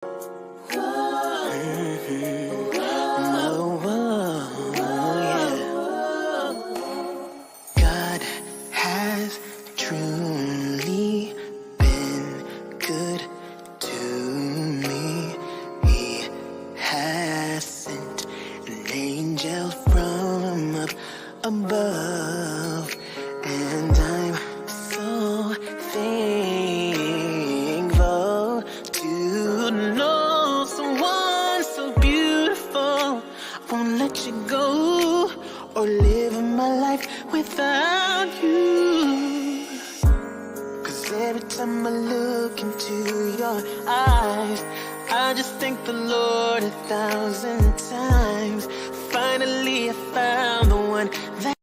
God has truly been good to me. He has sent an angel from up above, and I'm so thankful to know someone so beautiful. I won't let you go or live my life without you. 'Cause every time I look into your eyes, I just thank the Lord 1,000 times. Finally I found the one that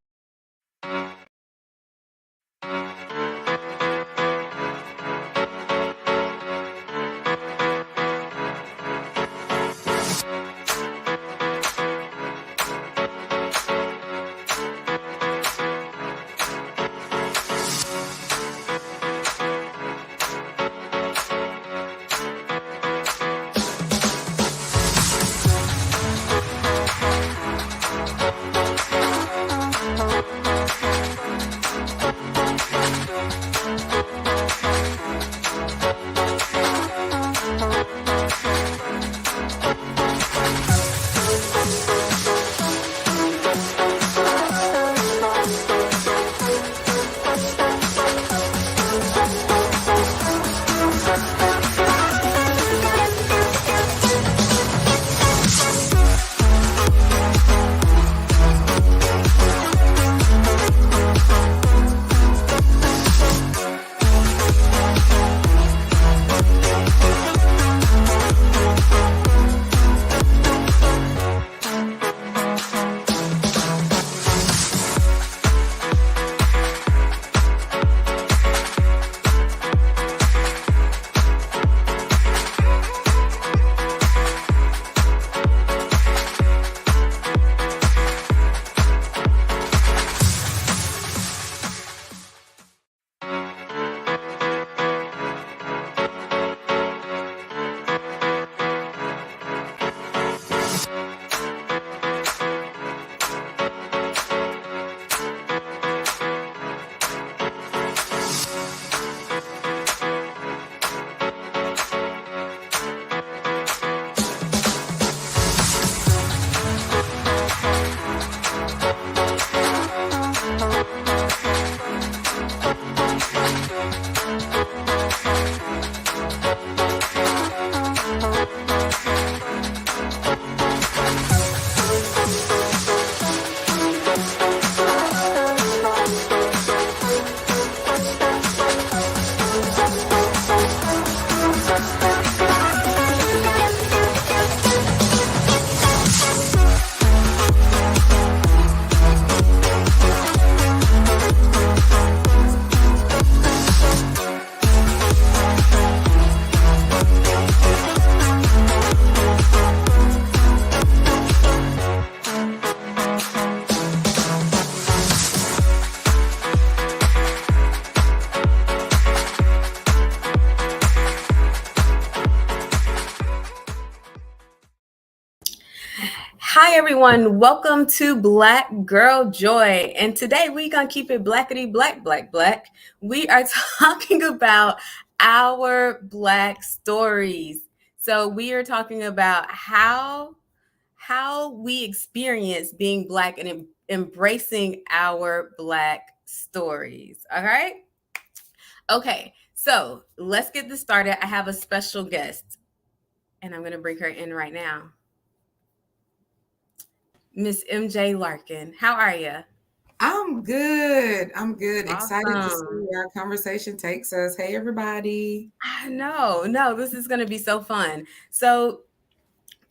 Hi everyone, welcome to Black Girl Joy. And today we're gonna keep it blackety black. We are talking about our Black stories. So we are talking about how we experience being Black and embracing our Black stories. All right. Okay, so let's get this started. I have a special guest, and I'm gonna bring her in right now. Miss MJ Larkin, how are you? I'm good. Excited to see Awesome. where our conversation takes us. Hey, everybody. No, this is going to be so fun. So,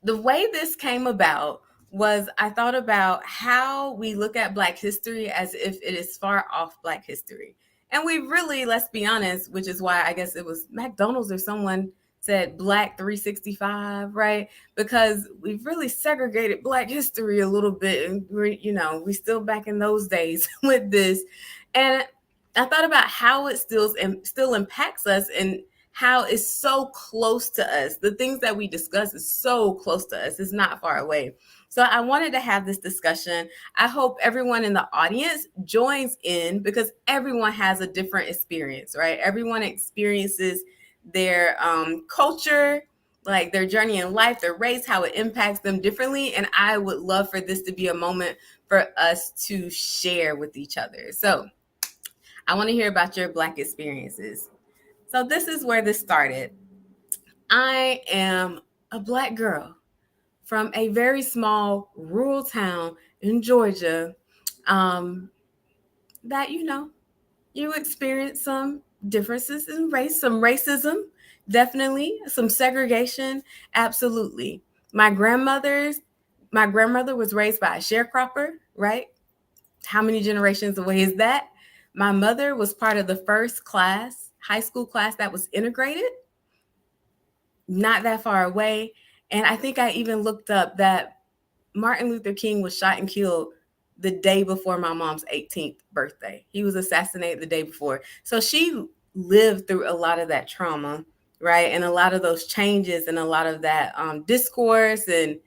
the way this came about was I thought about how we look at Black history as if it is far off Black history. And we really, let's be honest, which is why I guess it was McDonald's or someone said Black 365, right? Because we've really segregated Black history a little bit. And we still back in those days with this. And I thought about how it still impacts us and how it's so close to us. The things that we discuss is so close to us. It's not far away. So I wanted to have this discussion. I hope everyone in the audience joins in because everyone has a different experience, right? Everyone experiences their culture, like their journey in life, their race, how it impacts them differently. And I would love for this to be a moment for us to share with each other. So I want to hear about your Black experiences. So this is where this started. I am a Black girl from a very small rural town in Georgia that, you experience some differences in race, some racism, definitely, some segregation, absolutely. My grandmother's my grandmother was raised by a sharecropper, right? How many generations away is that? My mother was part of the first class, high school class that was integrated, not that far away. And I think I even looked up that Martin Luther King was shot and killed the day before my mom's 18th birthday. He was assassinated the day before. So she lived through a lot of that trauma, right? And a lot of those changes and a lot of that discourse and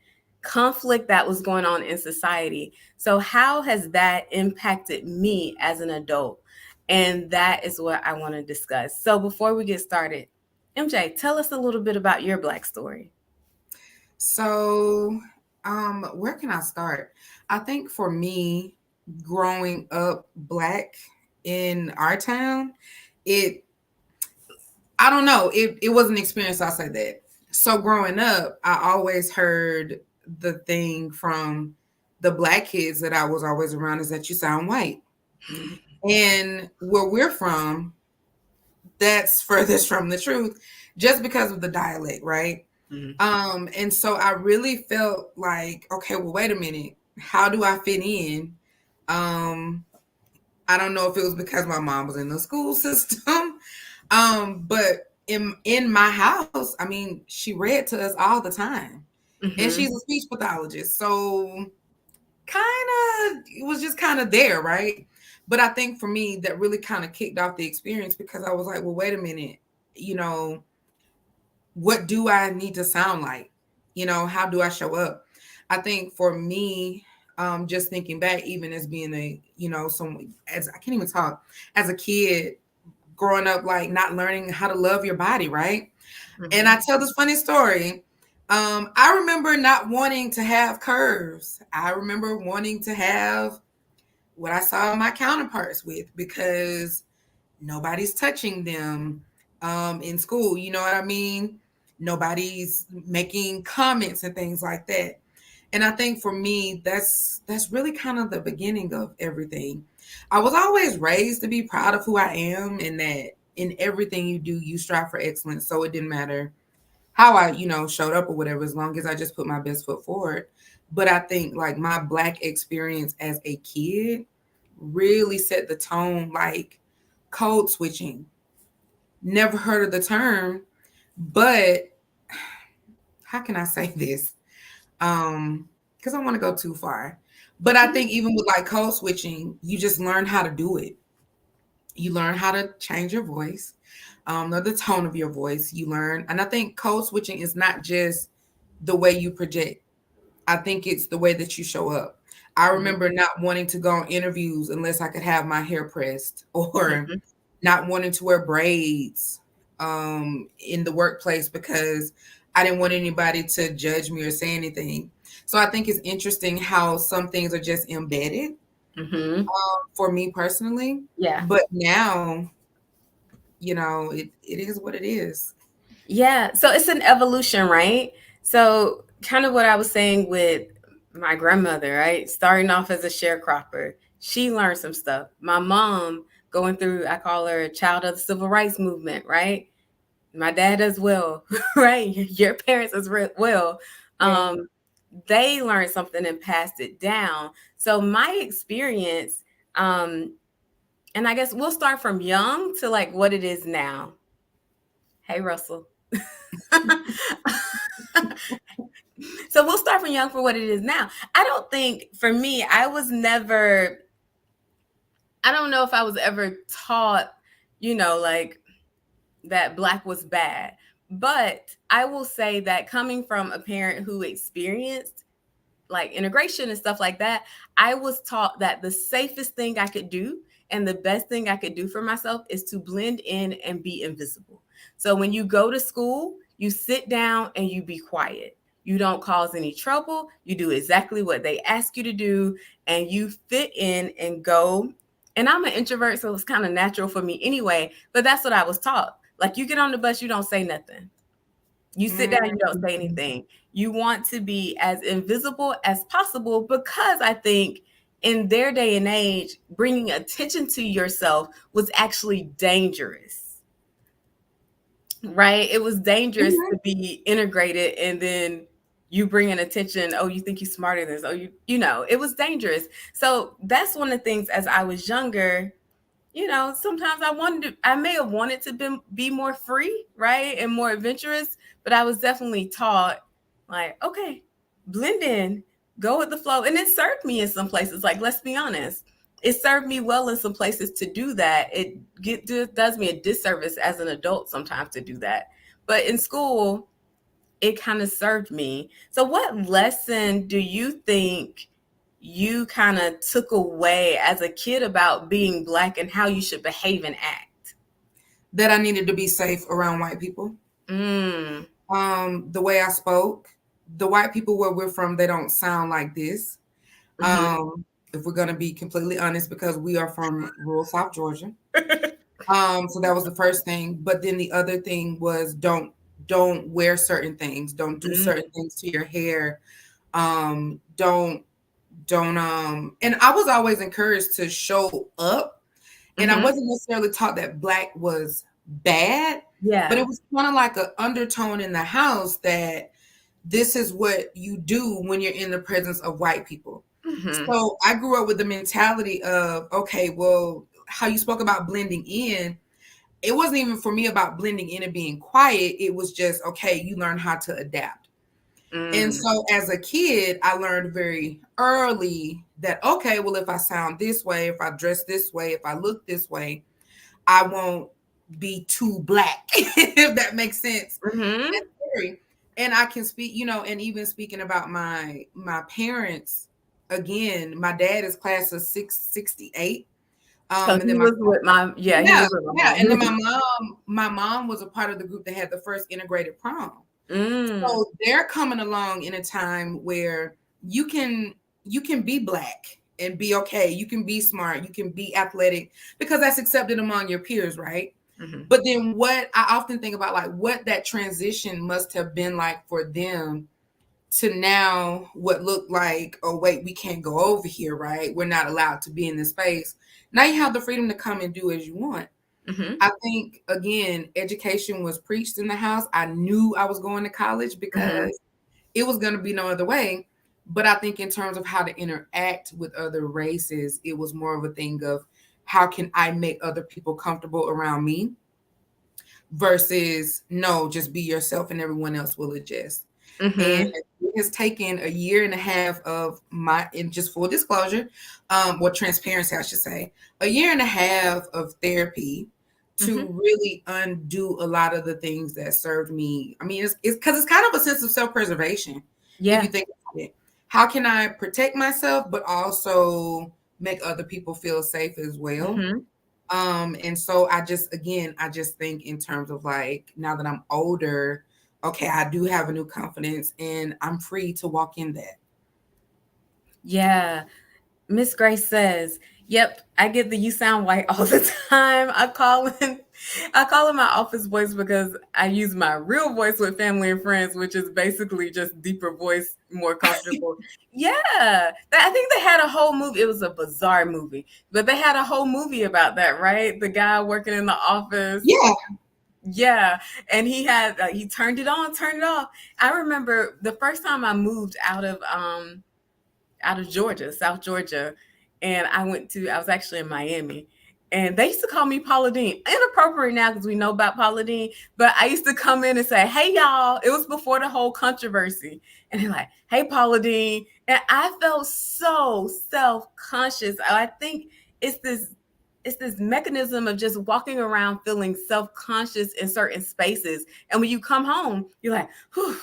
conflict that was going on in society. So, how has that impacted me as an adult? And that is what I want to discuss. So, before we get started, MJ, tell us a little bit about your Black story. So, where can I start? I think for me, growing up Black in our town, it I don't know, it was an experience, I'll say that. So growing up, I always heard the thing from the Black kids that I was always around is that you sound white. And where we're from, that's furthest from the truth, just because of the dialect, right? And so I really felt like, okay, well, wait a minute, how do I fit in? Um, I don't know if it was because my mom was in the school system, but in my house, I mean, she read to us all the time, and she's a speech pathologist, so kind of it was just kind of there, right? But I think for me, that really kind of kicked off the experience because I was like, well, wait a minute, you know, what do I need to sound like? How do I show up? I think for me, just thinking back, even as being some as I can't even talk as a kid growing up, like not learning how to love your body, right? And I tell this funny story. I remember not wanting to have curves. I remember wanting to have what I saw my counterparts with because nobody's touching them in school. You know what I mean? Nobody's making comments and things like that. And I think for me, that's really kind of the beginning of everything. I was always raised to be proud of who I am and that in everything you do, you strive for excellence. So it didn't matter how I, showed up or whatever, as long as I just put my best foot forward. But I think like my Black experience as a kid really set the tone, like code switching. Never heard of the term, but how can I say this? Because I don't want to go too far. But I think even with like code switching, you just learn how to do it. You learn how to change your voice, or the tone of your voice. You learn, and I think code switching is not just the way you project. I think it's the way that you show up. I remember not wanting to go on interviews unless I could have my hair pressed, or not wanting to wear braids in the workplace because I didn't want anybody to judge me or say anything. So I think it's interesting how some things are just embedded for me personally. Yeah. But now, it is what it is. Yeah. So it's an evolution, right? So kind of what I was saying with my grandmother, right? Starting off as a sharecropper, she learned some stuff. My mom going through, I call her a child of the civil rights movement, right? My dad as well, right? Your parents as well. Yeah. They learned something and passed it down. So my experience, and I guess we'll start from young to like what it is now. Hey, Russell. So we'll start from young for what it is now. I don't think for me, I don't know if I was ever taught, like that black was bad. But I will say that coming from a parent who experienced like integration and stuff like that, I was taught that the safest thing I could do and the best thing I could do for myself is to blend in and be invisible. So when you go to school, you sit down and you be quiet. You don't cause any trouble. You do exactly what they ask you to do and you fit in and go. And I'm an introvert, so it's kind of natural for me anyway, but that's what I was taught. Like you get on the bus, you don't say nothing. You sit down, you don't say Mm. anything. You want to be as invisible as possible because I think in their day and age, bringing attention to yourself was actually dangerous, right? It was dangerous Mhm. to be integrated and then you bring in attention. Oh, you think you're smarter than this. Oh, it was dangerous. So that's one of the things as I was younger, sometimes I may have wanted to be more free, right? And more adventurous, but I was definitely taught like, okay, blend in, go with the flow. And it served me in some places. Like, let's be honest. It served me well in some places to do that. Does me a disservice as an adult sometimes to do that. But in school, it kind of served me. So what lesson do you think you kind of took away as a kid about being black and how you should behave and act? That I needed to be safe around white people. Mm. The way I spoke, the white people where we're from, they don't sound like this. Mm-hmm. If we're gonna be completely honest, because we are from rural South Georgia. So that was the first thing. But then the other thing was don't wear certain things, don't do Mm. certain things to your hair. Don't and I was always encouraged to show up. And I Mm-hmm. wasn't necessarily taught that black was bad, but it Yeah. was kind of like an undertone in the house that this is what you do when you're in the presence of white people. Mm-hmm. So I grew up with the mentality of, okay, well, how you spoke about blending in, it wasn't even for me about blending in and being quiet. It was just, okay, you learn how to adapt. And Mm. so as a kid, I learned very early that, okay, well, if I sound this way, if I dress this way, if I look this way, I won't be too black, if that makes sense. Mm-hmm. That's scary. And I can speak, and even speaking about my parents, again, my dad is class of 668. So And he then was with he yeah, was with my yeah. And then mom. my mom was a part of the group that had the first integrated prom. Mm. So they're coming along in a time where you can you can be black and be okay. You can be smart. You can be athletic because that's accepted among your peers, right? Mm-hmm. But then what I often think about, like what that transition must have been like for them to now what looked like, oh wait, we can't go over here, right? We're not allowed to be in this space. Now you have the freedom to come and do as you want. Mm-hmm. I think again, education was preached in the house. I knew I was going to college Mm-hmm. because it was going to be no other way. But I think in terms of how to interact with other races, it was more of a thing of how can I make other people comfortable around me versus no, just be yourself and everyone else will adjust. And Mm-hmm. it has taken a year and a half of and just full disclosure, transparency, I should say, a year and a half of therapy to Mm-hmm. really undo a lot of the things that served me. I mean, it's because it's kind of a sense of self-preservation. If you Yeah. think about it, how can I protect myself, but also make other people feel safe as well? Mm-hmm. And so I just think in terms of like now that I'm older, okay, I do have a new confidence and I'm free to walk in that. Yeah. Miss Grace says, "Yep, I get the you sound white all the time. I call in my office voice because I use my real voice with family and friends, which is basically just deeper voice, more comfortable." Yeah, I think they had a whole movie. It was a bizarre movie, but they had a whole movie about that, right? The guy working in the office. Yeah. Yeah, and he turned it on, turned it off. I remember the first time I moved out of Georgia, South Georgia. And I was actually in Miami. And they used to call me Paula Dean. Inappropriate now because we know about Paula Dean. But I used to come in and say, hey, y'all. It was before the whole controversy. And they're like, hey, Paula Dean. And I felt so self conscious. I think it's this it's this mechanism of just walking around feeling self-conscious in certain spaces. And when you come home, you're like, whew,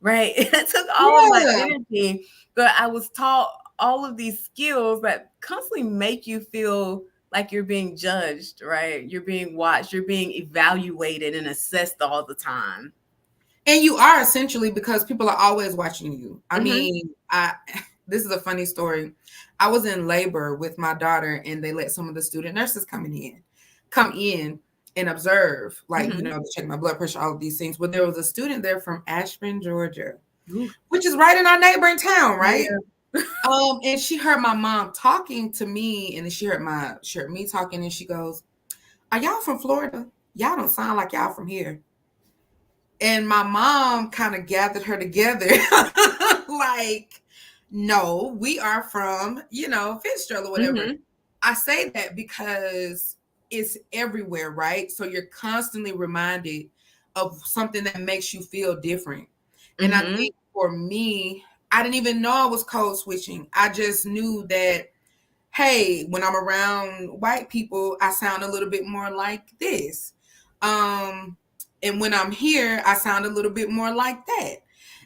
right? It took all of my Yeah. energy, but I was taught all of these skills that constantly make you feel like you're being judged, right? You're being watched, you're being evaluated and assessed all the time. And you are, essentially, because people are always watching you. I Mm-hmm. mean, I this is a funny story. I was in labor with my daughter, and they let some of the student nurses come in and observe, like, Mm-hmm. to check my blood pressure, all of these things. But there was a student there from Ashburn, Georgia, Ooh, which is right in our neighboring town, right? yeah. And she heard my mom talking to me, and then she heard me talking, and she goes, "Are y'all from Florida? Y'all don't sound like y'all from here." And my mom kind of gathered her together, like, "No, we are from, Fitzgerald or whatever." Mm-hmm. I say that because it's everywhere, right? So you're constantly reminded of something that makes you feel different. And I Mm-hmm. think for me, I didn't even know I was code switching. I just knew that, hey, when I'm around white people, I sound a little bit more like this. Um, and when I'm here, I sound a little bit more like that.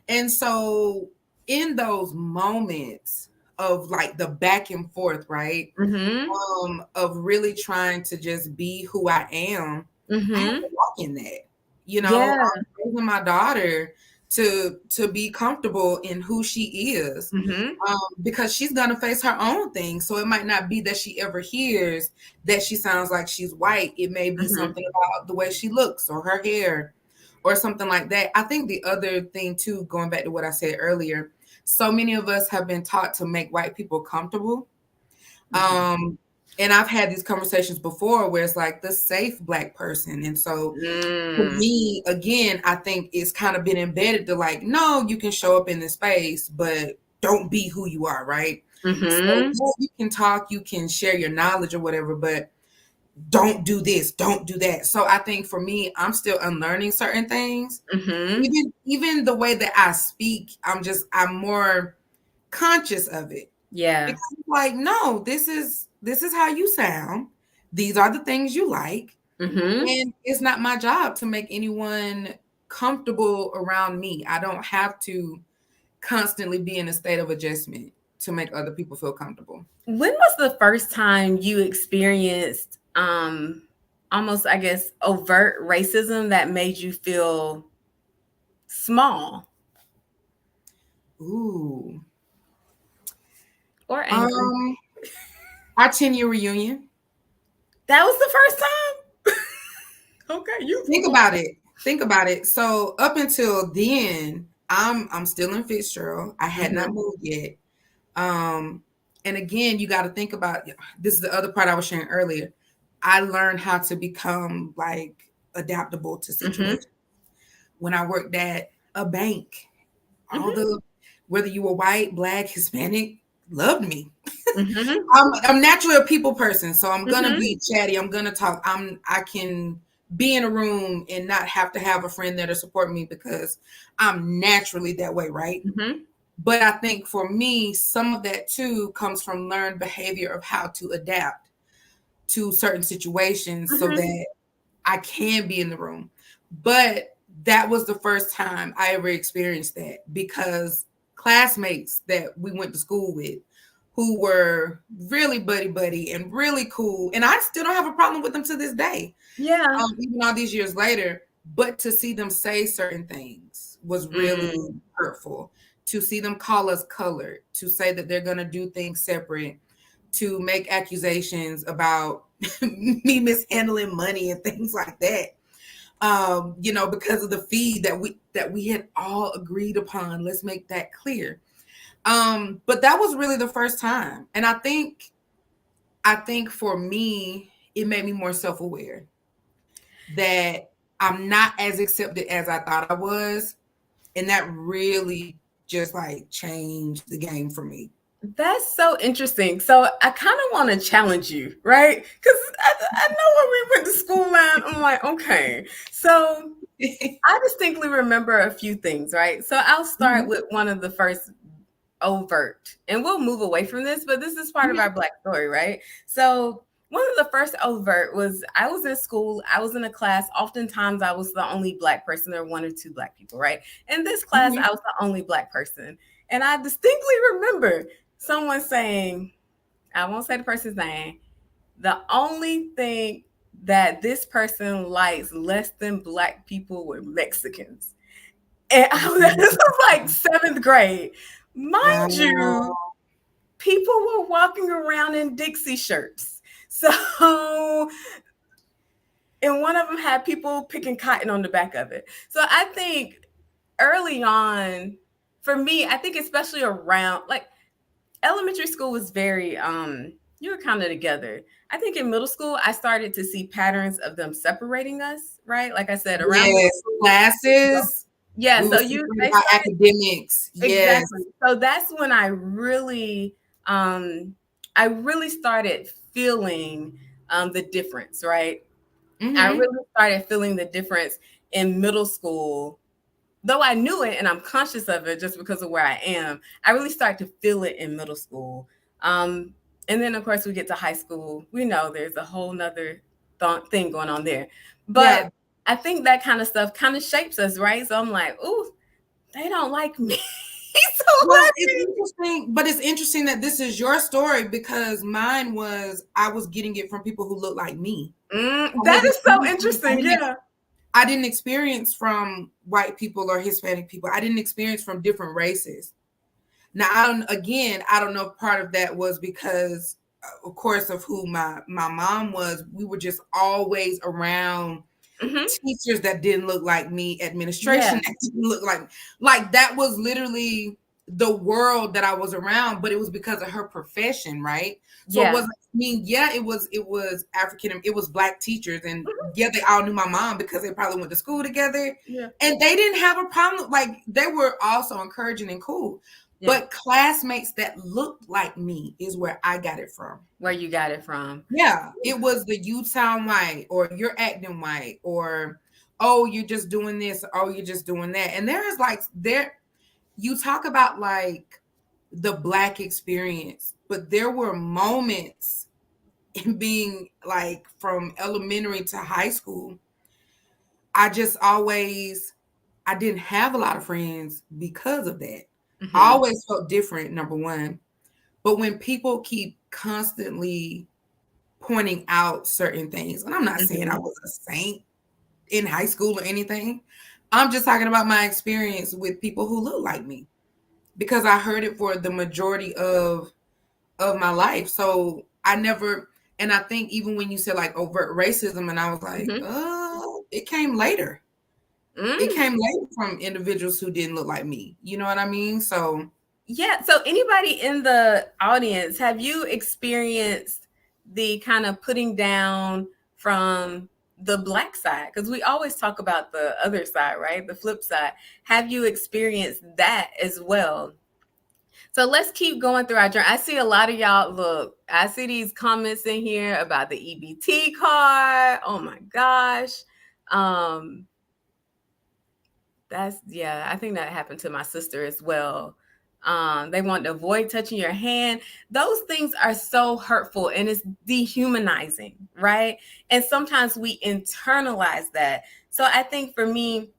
And so in those moments of like the back and forth, right? Mm-hmm. Of really trying to just be who I am, I have Mm-hmm. to walk in that. Yeah. I'm raising my daughter to be comfortable in who she is, Mm-hmm. because she's gonna face her own thing. So it might not be that she ever hears that she sounds like she's white. It may be Mm-hmm. something about the way she looks or her hair or something like that. I think the other thing too, going back to what I said earlier, so many of us have been taught to make white people comfortable. Mm-hmm. And I've had these conversations before where it's like the safe black person. And so for Mm. me, again, I think it's kind of been embedded to like, no, you can show up in this space, but don't be who you are, right? So Mm-hmm. yeah, you can talk, you can share your knowledge or whatever, but don't do this, don't do that. So I think for me, I'm still unlearning certain things. Mm-hmm. Even the way that I speak, I'm more conscious of it. Yeah. Because like, no, this is how you sound. These are the things you like. Mm-hmm. And it's not my job to make anyone comfortable around me. I don't have to constantly be in a state of adjustment to make other people feel comfortable. When was the first time you experienced almost, I guess, overt racism that made you feel small Ooh. or angry? Um, our 10-year reunion. That was the first time? Okay, you Think about it. Think about it. So up until then, I'm still in Fitzgerald. I had not Mhm. moved yet. Um, and again, you got to think about, this is the other part I was sharing earlier. I learned how to become like adaptable to Mhm. situations. When I worked at a bank, all Mhm. the whether you were white, black, Hispanic, loved me. Mhm. I'm naturally a people person, so I'm gonna Mhm. be chatty. I'm gonna talk. I can be in a room and not have to have a friend there to support me because I'm naturally that way, right? Mhm. But I think for me, some of that too comes from learned behavior of how to adapt to certain situations so Mhm. that I can be in the room. But that was the first time I ever experienced that because classmates that we went to school with who were really buddy buddy and really cool, and I still don't have a problem with them to this day, Yeah. even all these years later. But to see them say certain things was really Mm. hurtful. To see them call us colored, to say that they're going to do things separate, to make accusations about me mishandling money and things like that. Because of the fee that we had all agreed upon. Let's make that clear. But that was really the first time. And I think for me, it made me more self-aware that I'm not as accepted as I thought I was. And that really just like changed the game for me. That's so interesting. So I kind of want to challenge you, right? Because I know when we went to school at, I'm like, okay. So I distinctly remember a few things, right? So I'll start Mhm. with one of the first overt, and we'll move away from this, but this is part of our Black story, right? So one of the first overt was I was in school, I was in a class. Oftentimes I was the only Black person. There were one or two Black people, right? In this class, Mhm. I was the only Black person. And I distinctly remember someone saying, I won't say the person's name, the only thing that this person likes less than Black people were Mexicans. And this was like seventh grade. Wow. Mind you, people were walking around in Dixie shirts. So, and one of them had people picking cotton on the back of it. So I think early on, for me, I think especially around like elementary school was very you were kind of together. I think in middle school I started to see patterns of them separating us, right? Like I said, around middle Yes, school, classes. yeah, We so were you secret they about started academics. Yes. exactly. So that's when um I really started feeling the difference, right? I Mm-hmm. really started feeling the difference in middle school. Though I knew it and I'm conscious of it just because of where I am, I really started to feel it in middle school. And then, of course, we get to high school. We know there's a whole nother thing going on there. But Yeah. I think that kind of stuff kind of shapes us, right? So I'm like, ooh, they don't like me. So Well, let it's me. interesting, but it's interesting that this is your story because mine was I was getting it from people who look like me. I That wasn't is so experiencing- interesting. Yeah. I didn't experience from white people or Hispanic people. I didn't experience from different races. Now, I don't know if part of that was because, of course, of who my mom was. We were just always around Hmm. teachers that didn't look like me, administration Yeah. that didn't look like that was literally the world that I was around, but it was because of her profession, right? So it Yeah. wasn't, I mean, yeah, it was African, it was Black teachers, and Mhm. yeah, they all knew my mom because they probably went to school together, Yeah. and they didn't have a problem. Like they were also encouraging and cool. Yeah. But classmates that looked like me is where I got it from. Where you got it from. Yeah, it was the you sound white, or you're acting white, or oh, you're just doing this, oh, you're just doing that. And there is like you talk about like the Black experience, but there were moments in being like from elementary to high school. I just always I didn't have a lot of friends because of that. I Hmm. always felt different, number one. But when people keep constantly pointing out certain things, and I'm not saying I Hmm. was a saint in high school or anything. I'm just talking about my experience with people who look like me because I heard it for the majority of my life. So I never, and I think even when you said like overt racism, and I was like, Hmm. it came later. It Mm. came later from individuals who didn't look like me. You know what I mean? So Yeah. So, anybody in the audience, have you experienced the kind of putting down from the Black side? Because we always talk about the other side, right? The flip side. Have you experienced that as well? So let's keep going through our journey. I see a lot of y'all. Look, I see these comments in here about the EBT card. Oh my gosh. Um, That's yeah, I think that happened to my sister as well. They want to avoid touching your hand. Those things are so hurtful and it's dehumanizing, right? And sometimes we internalize that. So I think for me,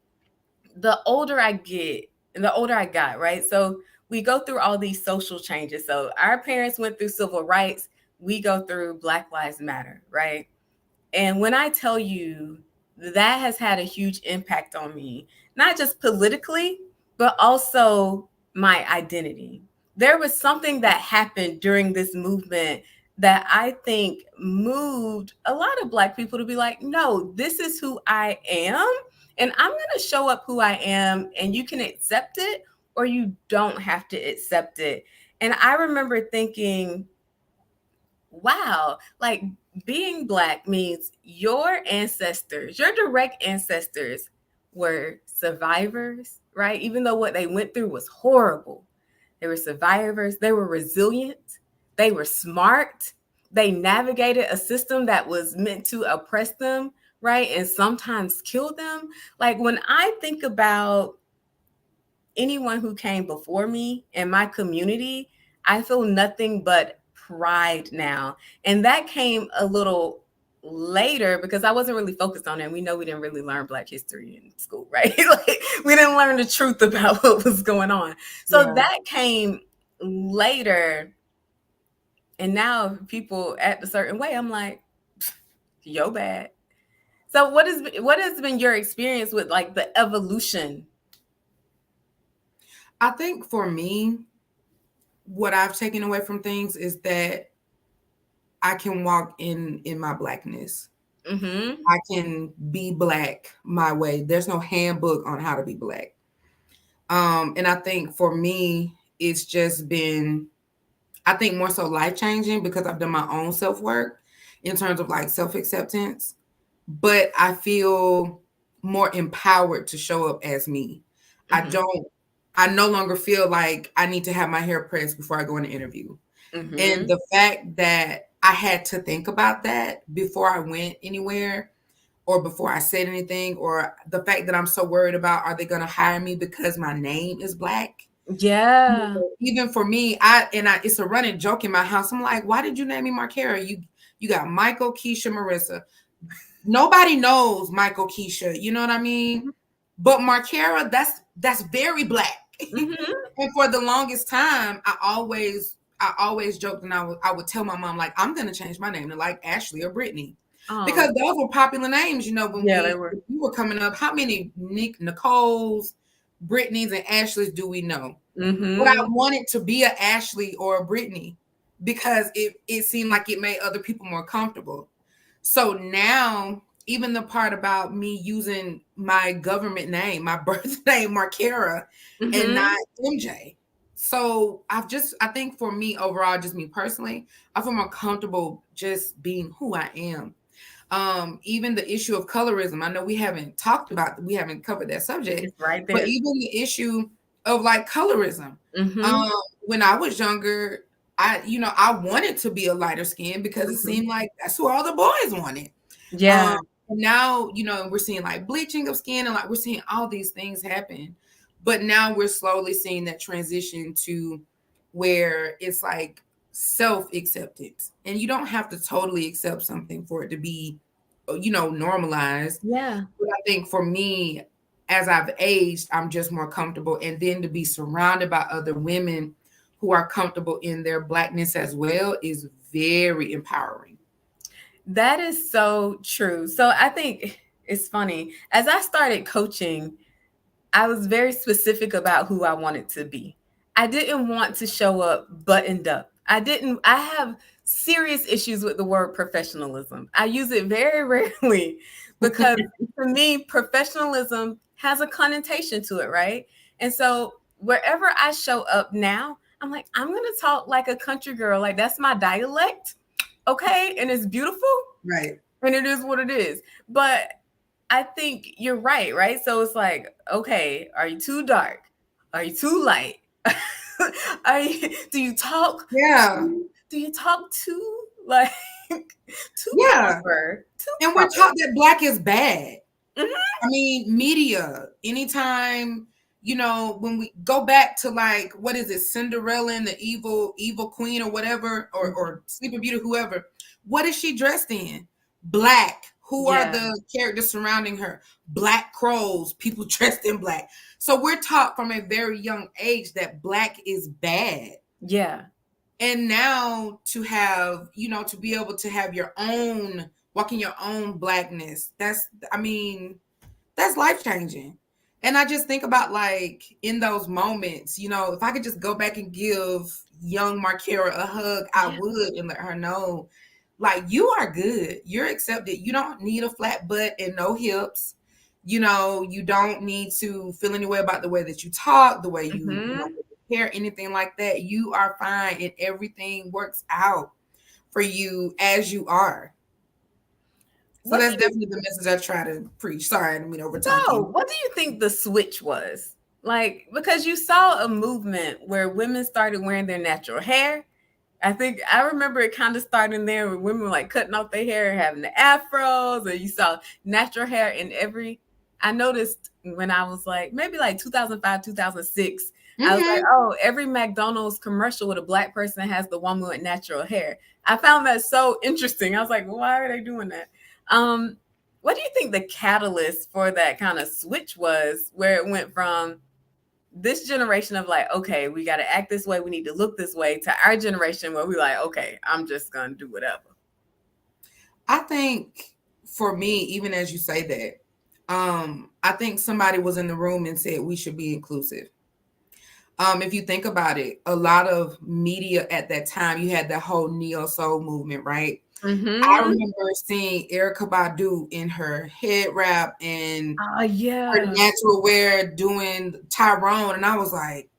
the older I get, and the older I got, right? So we go through all these social changes. So our parents went through civil rights, we go through Black Lives Matter, right? And when I tell you that has had a huge impact on me, not just politically, but also my identity. There was something that happened during this movement that I think moved a lot of Black people to be like, no, this is who I am. And I'm going to show up who I am, and you can accept it or you don't have to accept it. And I remember thinking, wow, like being Black means your ancestors, your direct ancestors were survivors, right? Even though what they went through was horrible, they were survivors, they were resilient, they were smart, they navigated a system that was meant to oppress them, right? And sometimes kill them. Like when I think about anyone who came before me in my community, I feel nothing but pride now. And that came a little later because I wasn't really focused on it. And we know we didn't really learn Black history in school, right? Like, we didn't learn the truth about what was going on. So Yeah. that came later. And now people act a certain way. I'm like, yo bad. So what has been your experience with like the evolution? I think for me, what I've taken away from things is that I can walk in my Blackness. Mm-hmm. I can be Black my way. There's no handbook on how to be Black. And I think for me, it's just been, I think more so life changing because I've done my own self work in terms of like self acceptance. But I feel more empowered to show up as me. I Mm-hmm. don't, I no longer feel like I need to have my hair pressed before I go in an interview. And Mm-hmm. the fact that I had to think about that before I went anywhere or before I said anything, or the fact that I'm so worried about are they going to hire me because my name is Black? Yeah. Even for me, it's a running joke in my house. I'm like, why did you name me Markerra? You got Michael, Keisha, Marissa. Nobody knows Michael, Keisha. You know what I mean? But Markerra, that's very Black. Mm-hmm. And for the longest time, I always joked and I would tell my mom, like, I'm gonna change my name to like Ashley or Brittany. Because Oh, those were popular names, when yeah, they were. we were coming up. How many Nicole's, Brittany's, and Ashleys do we know? But I Mm-hmm. wanted to be a Ashley or a Brittany because it seemed like it made other people more comfortable. So now, even the part about me using my government name, my birth name, Markerra, and Mm-hmm. not MJ. So I think for me overall, just me personally, I feel more comfortable just being who I am. Even the issue of colorism, I know we haven't covered that subject, It's right but there. even the issue of like colorism. Mm-hmm. Um, when I was younger, I wanted to be a lighter skin because it Mm-hmm. seemed like that's who all the boys wanted. Um, Yeah. now, we're seeing like bleaching of skin and like we're seeing all these things happen. But now we're slowly seeing that transition to where it's like self acceptance. And you don't have to totally accept something for it to be, normalized. Yeah. But I think for me, as I've aged, I'm just more comfortable. And then to be surrounded by other women who are comfortable in their Blackness as well is very empowering. That is so true. So I think it's funny. As I started coaching, I was very specific about who I wanted to be. I didn't want to show up buttoned up. I have serious issues with the word professionalism. I use it very rarely because to me, professionalism has a connotation to it, right? And so wherever I show up now, I'm like, I'm going to talk like a country girl. Like, that's my dialect. Okay. And it's beautiful Right. and it is what it is. But I think you're right, right? So it's like, okay, are you too dark? Are you too light? Do you talk Yeah. do you talk too like too Yeah. proper? Too And we're proper. taught that Black is bad. Mhm. I mean, media, anytime, when we go back to like, what is it, Cinderella and the evil queen or whatever, or Sleeping Beauty, whoever, what is she dressed in? Black. Who are Yeah. the characters surrounding her? Black crows, people dressed in Black. So we're taught from a very young age that Black is bad. Yeah. And now to have, to be able to have walk in your own Blackness, that's life changing. And I just think about like in those moments, if I could just go back and give young Markera a hug, I Yeah. would, and let her know, like, you are good. You're accepted. You don't need a flat butt and no hips. You don't need to feel any way about the way that you talk, the way Mhm. hair, anything like that. You are fine and everything works out for you as you are. So What do that's you definitely the message I try to preach. Sorry, I didn't mean over talk know? you. What do you think the switch was? Like, because you saw a movement where women started wearing their natural hair. I think I remember it kind of starting there with women like cutting off their hair, having the afros, and you saw natural hair in every. I noticed when I was like maybe like 2005, 2006. I was like, Mm-hmm. oh, every McDonald's commercial with a black person has the woman with natural hair. I found that so interesting. I was like, why are they doing that? Um, what do you think the catalyst for that kind of switch was, where it went from this generation of like, okay, we got to act this way, we need to look this way, to our generation where we like, okay, I'm just gonna do whatever. I think for me, even as you say that, I think somebody was in the room and said we should be inclusive. If you think about it, a lot of media at that time, you had the whole neo soul movement, right? I Mm-hmm. remember seeing Erica Badu in her head wrap and Oh her yeah. natural wear doing Tyrone, and I was like,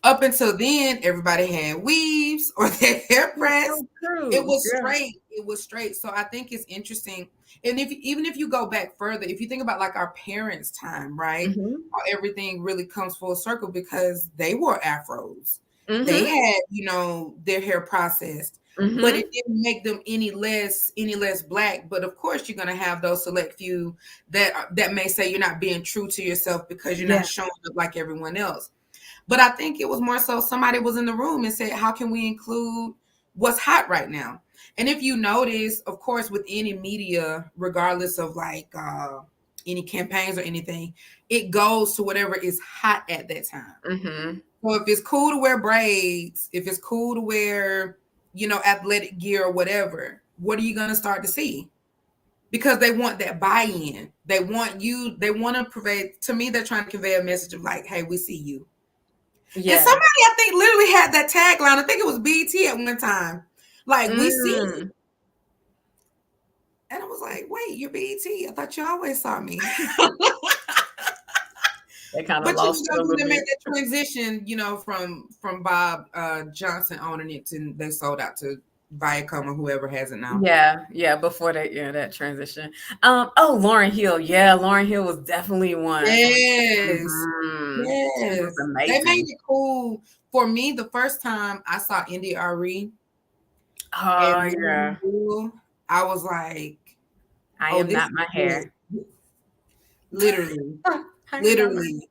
up until then, everybody had weaves or their hair That's pressed. so It true. was Yeah. straight. It was straight. So I think it's interesting. And if even if you go back further, if you think about like our parents' time, right? Mm-hmm. How everything really comes full circle because they wore afros. They Mm-hmm. had, their hair processed, but Mm-hmm. it didn't make them any less black. But of course, you're gonna have those select few that may say you're not being true to yourself because you're Yeah. not showing up like everyone else. But I think it was more so somebody was in the room and said, how can we include what's hot right now? And if you notice, of course, with any media, regardless of like any campaigns or anything, it goes to whatever is hot at that time. Mm-hmm. So if it's cool to wear braids, if it's cool to wear, athletic gear or whatever, what are you going to start to see? Because they want that buy-in. They want to convey, to me, they're trying to convey a message of like, hey, we see you. And Yeah. somebody I think literally had that tagline. I think it was BT at one time. Like, we see you. Mm. And I was like, wait, you're BT. I thought you always saw me. They kind of But lost it a they little made bit. that transition, from Bob Johnson owning it to they sold out to Viacom or whoever has it now. Yeah, yeah, before that, yeah, that transition. Oh, Lauren Hill. Yeah, Lauren Hill was definitely one. Yes. Mhm. She was Yes. They made amazing. it cool. For me, the first time I saw Indy Ari and Oh, Lauren yeah. Hill, I was like, I oh, am this not is my hair. good. Literally. I am not my Literally.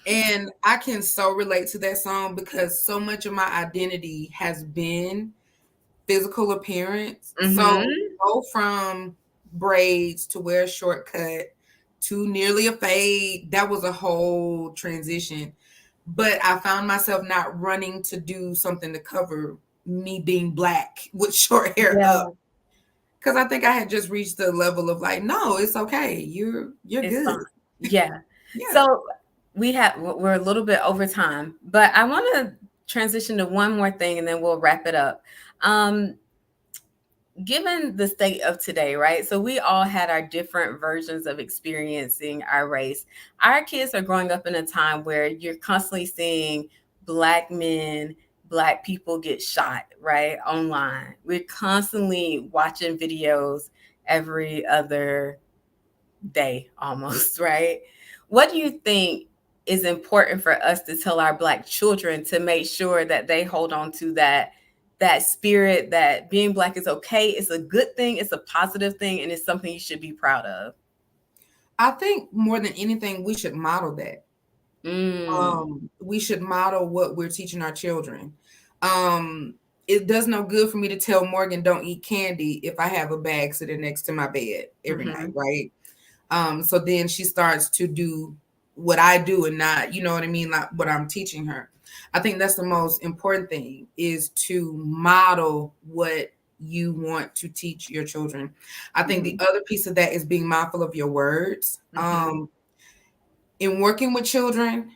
And I can so relate to that song because so much of my identity has been physical appearance. So Mhm. go from braids to wear a shortcut to nearly a fade, that was a whole transition. But I found myself not running to do something to cover me being black with short hair Yeah, up. Because I think I had just reached the level of like, no, it's okay. You're it's good. fine. Yeah. Yeah. So we're a little bit over time, but I want to transition to one more thing and then we'll wrap it up. Um, Given the state of today, right? So we all had our different versions of experiencing our race. Our kids are growing up in a time where you're constantly seeing Black men, Black people get shot, right? Online. We're constantly watching videos every other day almost, right? What do you think is important for us to tell our Black children to make sure that they hold on to that spirit, that being Black is okay, it's a good thing, it's a positive thing, and it's something you should be proud of? I think more than anything, we should model that. Mm. We should model what we're teaching our children. Um, it does no good for me to tell Morgan don't eat candy if I have a bag sitting next to my bed every night, Mhm. right? So then she starts to do what I do and not, you know what I mean, like what I'm teaching her. I think that's the most important thing is to model what you want to teach your children. I think the Mhm. other piece of that is being mindful of your words. Mhm. In working with children,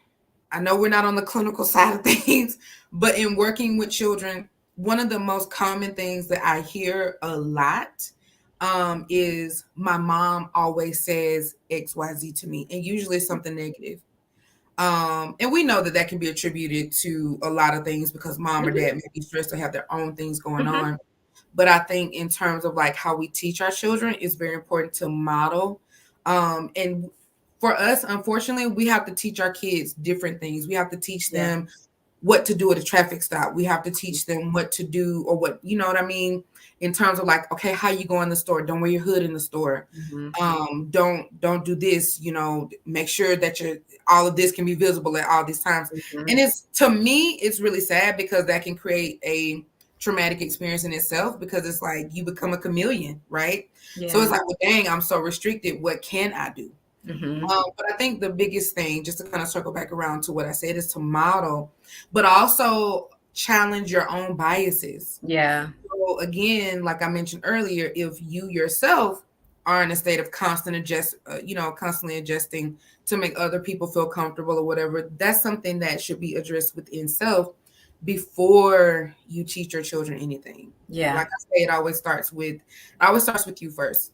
I know we're not on the clinical side of things, but in working with children, one of the most common things that I hear a lot is my mom always says XYZ to me, and usually it's something negative. And we know that that can be attributed to a lot of things because mom or Mhm. dad may be stressed or have their own things going Mhm. on. But I think in terms of like how we teach our children, it's very important to model. And for us, unfortunately, we have to teach our kids different things. We have to teach Yeah. them what to do at a traffic stop. We have to teach them what to do, or what, you know what I mean, in terms of like, okay, how you go in the store, don't wear your hood in the store. Don't do this, make sure that all of this can be visible at all these times. And it's, to me, it's really sad, because that can create a traumatic experience in itself, because it's like you become a chameleon, right? Yeah. So it's like, well, dang, I'm so restricted, what can I do? Mm-hmm. But I think the biggest thing, just to kind of circle back around to what I said, is to model, but also challenge your own biases. Yeah. So again, like I mentioned earlier, if you yourself are in a state of constantly adjusting to make other people feel comfortable or whatever, that's something that should be addressed within self before you teach your children anything. Yeah. Like I say, it always starts with you first.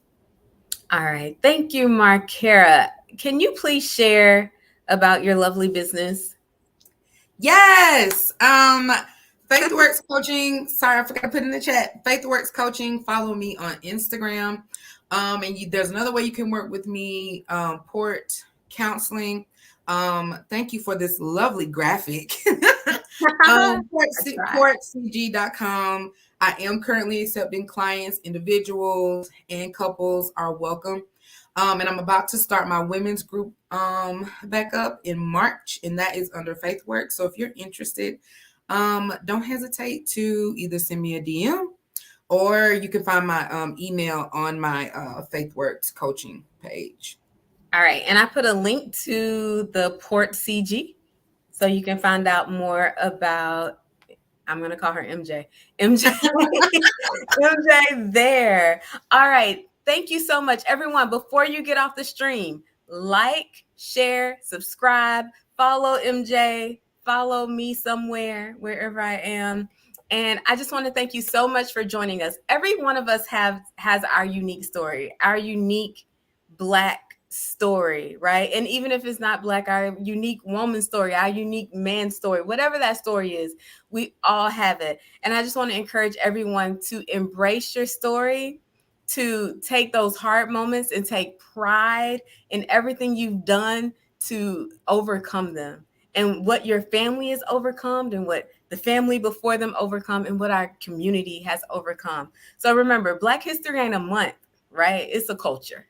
All right. Thank you, Markerra. Can you please share about your lovely business? Yes. FaithWorks Coaching. Sorry, I forgot to put in the chat. FaithWorks Coaching. Follow me on Instagram. And there's another way you can work with me. Port Counseling. Thank you for this lovely graphic. Portcg.com. I am currently accepting clients, individuals, and couples are welcome. And I'm about to start my women's group back up in March, and that is under FaithWorks. So if you're interested, don't hesitate to either send me a DM, or you can find my email on my FaithWorks coaching page. All right. And I put a link to the Port CG, so you can find out more about, I'm going to call her MJ. MJ there. All right. Thank you so much, everyone. Before you get off the stream, like, share, subscribe, follow MJ, follow me somewhere, wherever I am. And I just want to thank you so much for joining us. Every one of us has our unique story, our unique Black story, right? And even if it's not Black, our unique woman story, our unique man story, whatever that story is, we all have it. And I just want to encourage everyone to embrace your story, to take those hard moments and take pride in everything you've done to overcome them, and what your family has overcome, and what the family before them overcome, and what our community has overcome. So remember, Black History ain't a month, right? It's a culture.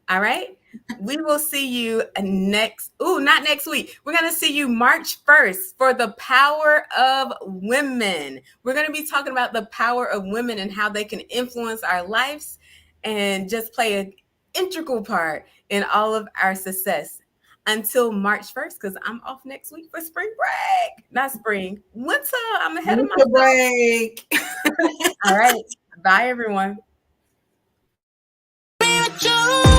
All right. We will see you not next week. We're going to see you March 1st for the power of women. We're going to be talking about the power of women and how they can influence our lives and just play an integral part in all of our success. Until March 1st, because I'm off next week for spring break. Not spring, winter. I'm ahead of myself. Break. All right. Bye, everyone. Be a joy.